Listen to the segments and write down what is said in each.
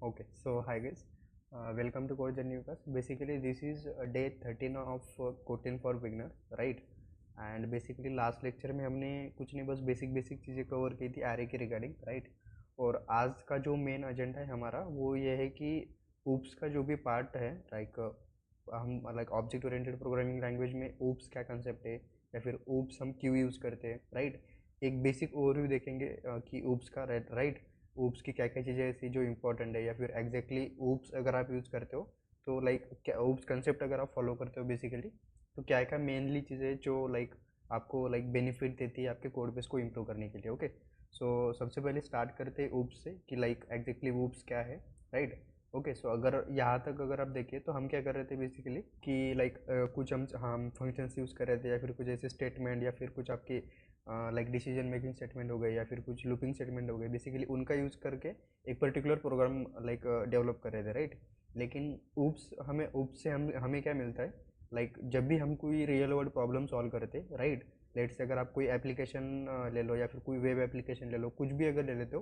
Okay, so hi guys, welcome to Code Journey Vikas. Basically, this is day 13 of Kotlin for beginners, right? And basically last lecture में हमने कुछ नहीं बस basic basic चीज़ें cover की थी array के रिगार्डिंग, राइट। और आज का जो मेन एजेंडा है हमारा वो ये है कि ऊप्स का जो भी पार्ट है, लाइक हम like object oriented programming language में ऊप्स क्या कंसेप्ट है या फिर ऊप्स हम क्यों यूज़ करते हैं, राइट। एक बेसिक ओवरव्यू देखेंगे कि ऊप्स का, राइट। ऊप्स की क्या क्या चीज़ें ऐसी जो इंपॉर्टेंट है या फिर एग्जैक्टली ऊप्स अगर आप यूज़ करते हो तो लाइक क्या ऊप्स कंसेप्ट अगर आप फॉलो करते हो बेसिकली तो क्या क्या मेनली चीज़ें जो लाइक आपको लाइक बेनिफिट देती है आपके कोड बेस को इम्प्रूव करने के लिए। ओके, सो सबसे पहले स्टार्ट करते हैं ऊप्स से कि लाइक एग्जैक्टली ऊप्स क्या है, राइट। ओके, सो अगर यहाँ तक अगर आप देखिए तो हम क्या कर रहे थे बेसिकली कि लाइक कुछ हम फंक्शंस यूज़ कर रहे थे या फिर कुछ ऐसे स्टेटमेंट या फिर कुछ आपके लाइक डिसीजन मेकिंग स्टेटमेंट हो गए या फिर कुछ लूपिंग स्टेटमेंट हो गए, बेसिकली उनका यूज़ करके एक पर्टिकुलर प्रोग्राम लाइक डेवलप कर रहे थे, राइट। लेकिन ऊप्स से हमें क्या मिलता है, लाइक जब भी हम कोई रियल वर्ल्ड प्रॉब्लम सॉल्व करते, राइट। लेट से अगर आप कोई एप्लीकेशन ले लो या फिर कोई वेब एप्लीकेशन ले लो, कुछ भी अगर ले लेते हो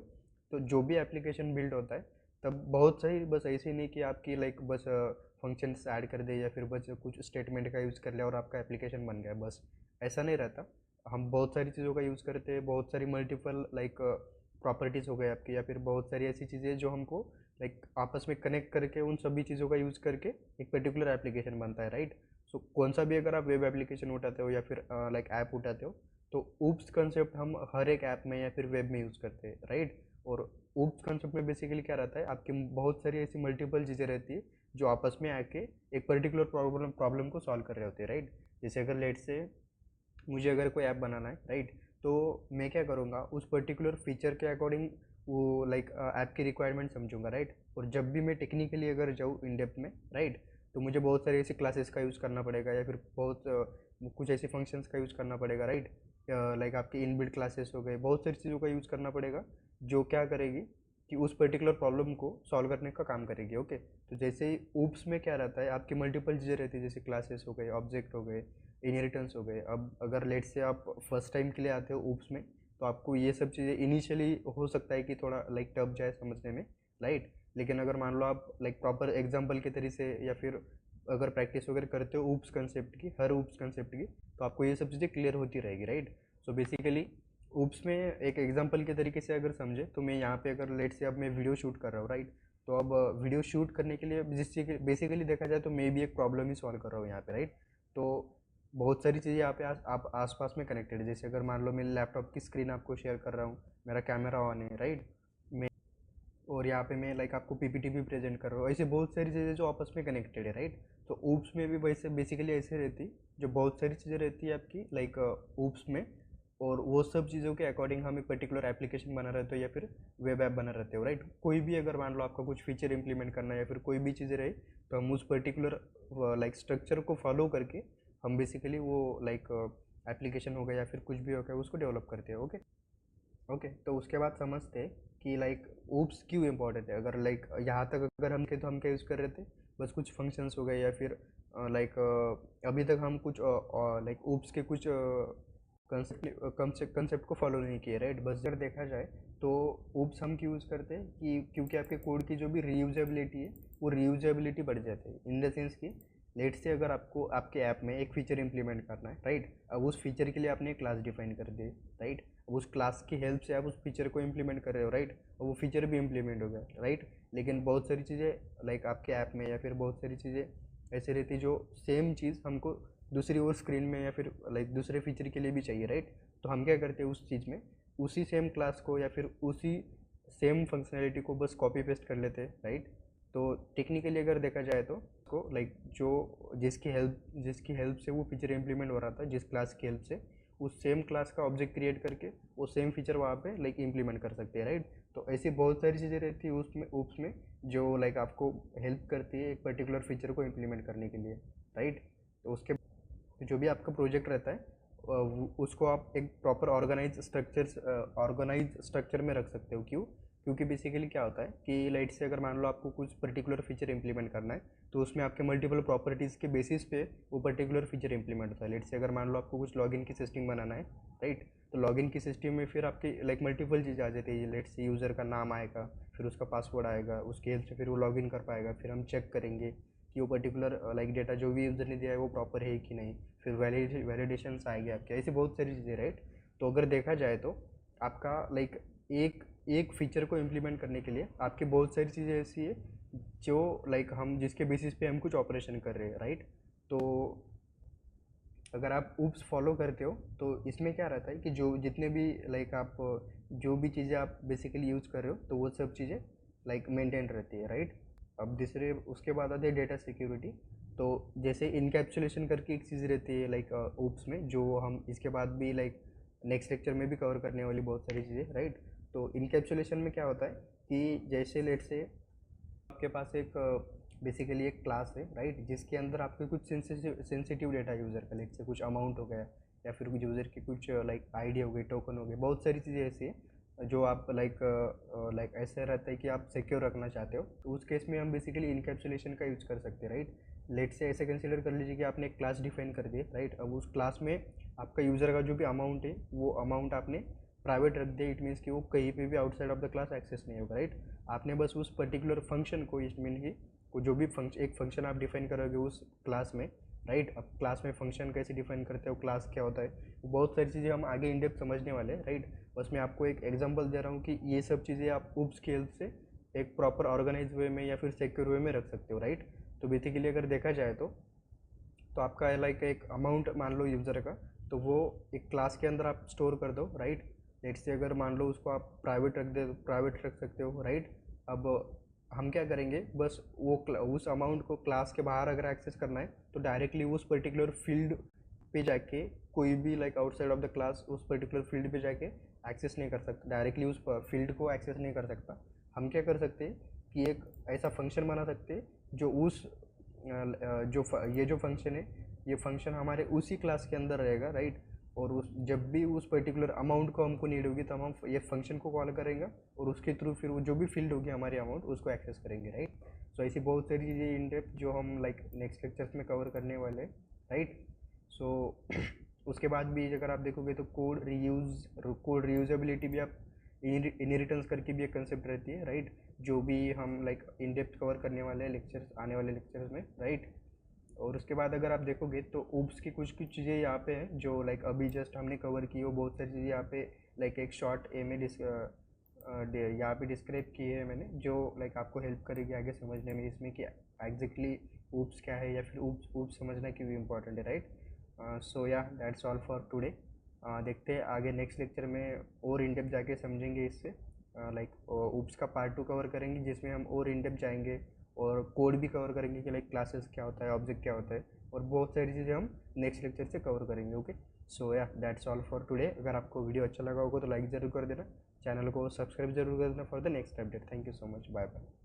तो जो भी एप्लीकेशन बिल्ड होता है तब बहुत सही, बस ऐसे नहीं कि आपकी लाइक बस फंक्शंस ऐड कर दे या फिर बस कुछ स्टेटमेंट का यूज़ कर लिया और आपका एप्लीकेशन बन गया, बस ऐसा नहीं रहता। हम बहुत सारी चीज़ों का यूज़ करते हैं, बहुत सारी मल्टीपल लाइक प्रॉपर्टीज़ हो गए आपकी या फिर बहुत सारी ऐसी चीज़ें जो हमको लाइक आपस में कनेक्ट करके उन सभी चीज़ों का यूज़ करके एक पर्टिकुलर एप्लीकेशन बनता है, राइट। सो कौन सा भी अगर आप वेब एप्लीकेशन उठाते हो या फिर लाइक ऐप उठाते हो तो ऊप्स कंसेप्ट हम हर एक ऐप में या फिर वेब में यूज़ करते हैं, राइट। और ऊप्स कंसेप्ट में बेसिकली क्या रहता है, आपकी बहुत सारी ऐसी मल्टीपल चीज़ें रहती है जो आपस में आके एक पर्टिकुलर प्रॉब्लम को सॉल्व कर रहे होते हैं, राइट। जैसे अगर लेट से मुझे अगर कोई ऐप बनाना है, राइट, तो मैं क्या करूँगा उस पर्टिकुलर फीचर के अकॉर्डिंग वो लाइक ऐप की रिक्वायरमेंट समझूंगा, राइट। और जब भी मैं टेक्निकली अगर जाऊँ इन डेप्थ में, राइट, तो मुझे बहुत सारी ऐसी क्लासेस का यूज़ करना पड़ेगा या फिर बहुत कुछ ऐसी फंक्शंस का यूज़ करना पड़ेगा, राइट। लाइक आपकी इनबिल्ट क्लासेस हो गए, बहुत सारी चीज़ों का यूज़ करना पड़ेगा जो क्या करेगी कि उस पर्टिकुलर प्रॉब्लम को सॉल्व करने का काम करेगी। ओके, तो जैसे ही ऊप्स में क्या रहता है, आपकी मल्टीपल चीज़ें रहती है, जैसे क्लासेस हो गए, ऑब्जेक्ट हो गए, इनहेरिटेंस हो गए। अब अगर लेट से आप फर्स्ट टाइम के लिए आते हो ऊप्स में तो आपको ये सब चीज़ें इनिशियली हो सकता है कि थोड़ा लाइक टफ जाए समझने में, राइट। लेकिन अगर मान लो आप लाइक प्रॉपर एग्जाम्पल के तरीके से या फिर अगर प्रैक्टिस वगैरह करते हो ऊप्स कंसेप्ट की, हर ऊप्स कंसेप्ट की, तो आपको ये सब चीज़ें क्लियर होती रहेगी, राइट। सो बेसिकली ऊप्स में एक एग्जांपल के तरीके से अगर समझे तो मैं यहाँ पे अगर लेट से अब मैं वीडियो शूट कर रहा हूँ, राइट। तो अब वीडियो शूट करने के लिए जिस चीज़ बेसिकली देखा जाए तो मैं भी एक प्रॉब्लम ही सॉल्व कर रहा हूँ यहाँ पे, राइट। तो बहुत सारी चीज़ें यहाँ पे आप आसपास में कनेक्टेड है। जैसे अगर मान लो मैं लैपटॉप की स्क्रीन आपको शेयर कर रहा हूँ, मेरा कैमरा ऑन है, राइट। मैं और यहाँ पे मैं लाइक आपको पीपीटी भी प्रेजेंट कर रहा हूँ, ऐसे बहुत सारी चीज़ें जो आपस में कनेक्टेड है, राइट। तो ऊप्स में भी वैसे बेसिकली ऐसे रहती जो बहुत सारी चीज़ें रहती है आपकी लाइक ऊप्स में। और वो सब चीज़ों के अकॉर्डिंग हम एक पर्टिकुलर एप्लीकेशन बना रहते हो या फिर वेब ऐप बना रहते हो, राइट। कोई भी अगर मान लो आपका कुछ फीचर इंप्लीमेंट करना है या फिर कोई भी चीज़ें रहे तो हम उस पर्टिकुलर लाइक स्ट्रक्चर को फॉलो करके हम बेसिकली वो लाइक एप्लीकेशन हो गया या फिर कुछ भी हो गया उसको डेवलप करते हैं। ओके, ओके, तो उसके बाद समझते हैं कि लाइक ऊप्स क्यों इम्पोर्टेंट है। अगर लाइक यहाँ तक अगर हम थे तो हम क्या यूज़ कर रहे थे, बस कुछ फंक्शंस हो गए या फिर लाइक अभी तक हम कुछ लाइक ऊप्स के कुछ कंसेप्ट को फॉलो नहीं किए, राइट। बस अगर देखा जाए तो ऊप्स हम क्यों यूज़ करते हैं कि क्योंकि आपके कोड की जो भी रीयूजेबिलिटी है वो रीयूजेबिलिटी बढ़ जाती है, इन द सेंस कि लेट से अगर आपको आपके ऐप में एक फ़ीचर इंप्लीमेंट करना है, राइट। अब उस फीचर के लिए आपने एक क्लास डिफाइन कर दी, राइट। अब उस क्लास की हेल्प से आप उस फीचर को इम्प्लीमेंट कर रहे हो, राइट। और वो फीचर भी इम्प्लीमेंट हो गया, राइट। लेकिन बहुत सारी चीज़ें लाइक आपके ऐप में या फिर बहुत सारी चीज़ें ऐसे रहती जो सेम चीज़ हमको दूसरी ओर स्क्रीन में या फिर लाइक दूसरे फीचर के लिए भी चाहिए, राइट। तो हम क्या करते हैं उस चीज़ में उसी सेम क्लास को या फिर उसी सेम फंक्शनैलिटी को बस कॉपी पेस्ट कर लेते हैं, राइट। तो टेक्निकली अगर देखा जाए तो को लाइक जो जिसकी हेल्प से वो फीचर इंप्लीमेंट हो रहा था, जिस क्लास की हेल्प से, उस सेम क्लास का ऑब्जेक्ट क्रिएट करके वो सेम फीचर वहाँ पे लाइक इंप्लीमेंट कर सकते हैं, राइट। तो ऐसी बहुत सारी चीज़ें रहती है उसमें ऊप्स में जो लाइक आपको हेल्प करती है एक पर्टिकुलर फीचर को इम्प्लीमेंट करने के लिए, राइट। तो उसके जो भी आपका प्रोजेक्ट रहता है उसको आप एक प्रॉपर ऑर्गेनाइज स्ट्रक्चर में रख सकते हो। क्यों? क्योंकि बेसिकली क्या होता है कि लाइट से अगर मान लो आपको कुछ पर्टिकुलर फीचर इंप्लीमेंट करना है तो उसमें आपके मल्टीपल प्रॉपर्टीज़ के बेसिस पे वो पर्टिकुलर फीचर इंप्लीमेंट होता है। लेट से अगर मान लो आपको कुछ लॉगिन की सिस्टम बनाना है, राइट। तो लॉगिन की सिस्टम में फिर आपकी लाइक मल्टीपल चीज़ें आ जाती है। लेट से यूज़र का नाम आएगा, फिर उसका पासवर्ड आएगा, उसकी हेल्प से फिर वो लॉगिन कर पाएगा, फिर हम चेक करेंगे कि वो पर्टिकुलर लाइक डेटा जो भी यूज़र ने दिया है वो प्रॉपर है कि नहीं, फिर वैलिडेशंस आएंगे आपके, ऐसी बहुत सारी चीज़ें, राइट। तो अगर देखा जाए तो आपका लाइक एक एक फीचर को इम्प्लीमेंट करने के लिए आपकी बहुत सारी चीज़ें ऐसी है जो लाइक हम जिसके बेसिस पे हम कुछ ऑपरेशन कर रहे हैं, राइट। तो अगर आप ऊप्स फॉलो करते हो तो इसमें क्या रहता है कि जो जितने भी लाइक आप जो भी चीज़ें आप बेसिकली यूज़ कर रहे हो तो वो सब चीज़ें लाइक मेंटेन रहती है, राइट। अब दूसरे उसके बाद आते हैं डेटा सिक्योरिटी। तो जैसे इनकैप्सुलेशन करके एक चीज़ रहती है लाइक ऊप्स में, जो हम इसके बाद भी लाइक नेक्स्ट लेक्चर में भी कवर करने वाली बहुत सारी चीज़ें, राइट। तो इनकैप्सुलेशन में क्या होता है कि जैसे लेट से आपके पास एक बेसिकली एक क्लास है, राइट, जिसके अंदर आपके कुछ सेंसिटिव डेटा यूज़र का, लेट से कुछ अमाउंट हो गया या फिर कुछ यूज़र की कुछ लाइक आईडी हो गई, टोकन हो गए, बहुत सारी चीज़ें ऐसी है जो आप लाइक ऐसे रहता है कि आप सिक्योर रखना चाहते हो, तो उस केस में हम बेसिकली इनकैप्सुलेशन का यूज़ कर सकते हैं, राइट। लेट से ऐसे कंसिडर कर लीजिए कि आपने एक क्लास डिफाइन कर दी, राइट। अब उस क्लास में आपका यूज़र का जो भी अमाउंट है वो अमाउंट आपने प्राइवेट रख दिया। इट मीन्स कि वो कहीं पे भी outside of the class access नहीं होगा, राइट। आपने बस उस पर्टिकुलर फंक्शन को, इट मीन कि जो भी फंक्शन, एक फंक्शन आप डिफाइन करोगे उस क्लास में, राइट। अब क्लास में फंक्शन कैसे डिफाइन करते हो, क्लास क्या होता है, वो बहुत सारी चीज़ें हम आगे इन डेप्थ समझने वाले हैं, राइट। बस मैं आपको एक एग्जांपल दे रहा हूँ कि ये सब चीज़ें आप ऊप्स की हेल्प से एक प्रॉपर ऑर्गेनाइज वे में या फिर सिक्योर वे में रख सकते हो, राइट। तो बेसिकली अगर देखा जाए तो आपका लाइक एक अमाउंट मान लो यूज़र का, तो वो एक क्लास के अंदर आप स्टोर कर दो, राइट। लेट से अगर मान लो उसको आप प्राइवेट रख सकते हो, राइट। अब हम क्या करेंगे, बस वो उस अमाउंट को क्लास के बाहर अगर एक्सेस करना है तो डायरेक्टली उस पर्टिकुलर फील्ड पे जाके कोई भी like outside of the class उस पर्टिकुलर फील्ड पे जाके एक्सेस नहीं कर सकता, डायरेक्टली उस फील्ड को एक्सेस नहीं कर सकता। हम क्या कर सकते हैं कि एक ऐसा फंक्शन बना सकते हैं जो उस ये जो फंक्शन है, ये फंक्शन हमारे उसी क्लास के अंदर रहेगा, राइट। और उस जब भी उस पर्टिकुलर अमाउंट को हमको नीड होगी तो हम ये फंक्शन को कॉल करेंगे और उसके थ्रू फिर वो जो भी फील्ड होगी हमारी अमाउंट उसको एक्सेस करेंगे, राइट। सो ऐसी बहुत सारी चीज़ें इन डेप्थ जो हम लाइक नेक्स्ट लेक्चर्स में कवर करने वाले हैं, राइट। सो उसके बाद भी अगर आप देखोगे तो कोड रीयूजेबिलिटी भी आप इनहेरिटेंस करके भी एक कंसेप्ट रहती है, राइट। जो भी हम लाइक इन डेप्थ कवर करने वाले हैं लेक्चर्स, आने वाले लेक्चर्स में, राइट। और उसके बाद अगर आप देखोगे तो ऊप्स की कुछ कुछ चीज़ें यहाँ पे हैं जो लाइक अभी जस्ट हमने कवर की, वो बहुत सारी चीज़ें यहाँ पे लाइक एक शॉर्ट ए में यहाँ पे डिस्क्राइब की है मैंने, जो लाइक आपको हेल्प करेगी आगे समझने में इसमें कि एग्जैक्टली ऊप्स क्या है या फिर ऊप्स समझना क्यों इम्पोर्टेंट है, राइट। सो या दैट्स ऑल फॉर टुडे। देखते हैं आगे नेक्स्ट लेक्चर में और इन डेप्थ जाके समझेंगे इससे, लाइक ऊप्स का पार्ट 2 कवर करेंगे जिसमें हम और इन डेप्थ जाएंगे और कोड भी कवर करेंगे कि लाइक क्लासेस क्या होता है, ऑब्जेक्ट क्या होता है, और बहुत सारी चीज़ें हम नेक्स्ट लेक्चर से कवर करेंगे, ओके। सो या दैट्स ऑल फॉर टुडे। अगर आपको वीडियो अच्छा लगा होगा तो लाइक ज़रूर कर देना, चैनल को सब्सक्राइब जरूर कर देना for the next update. Thank you so much, bye bye.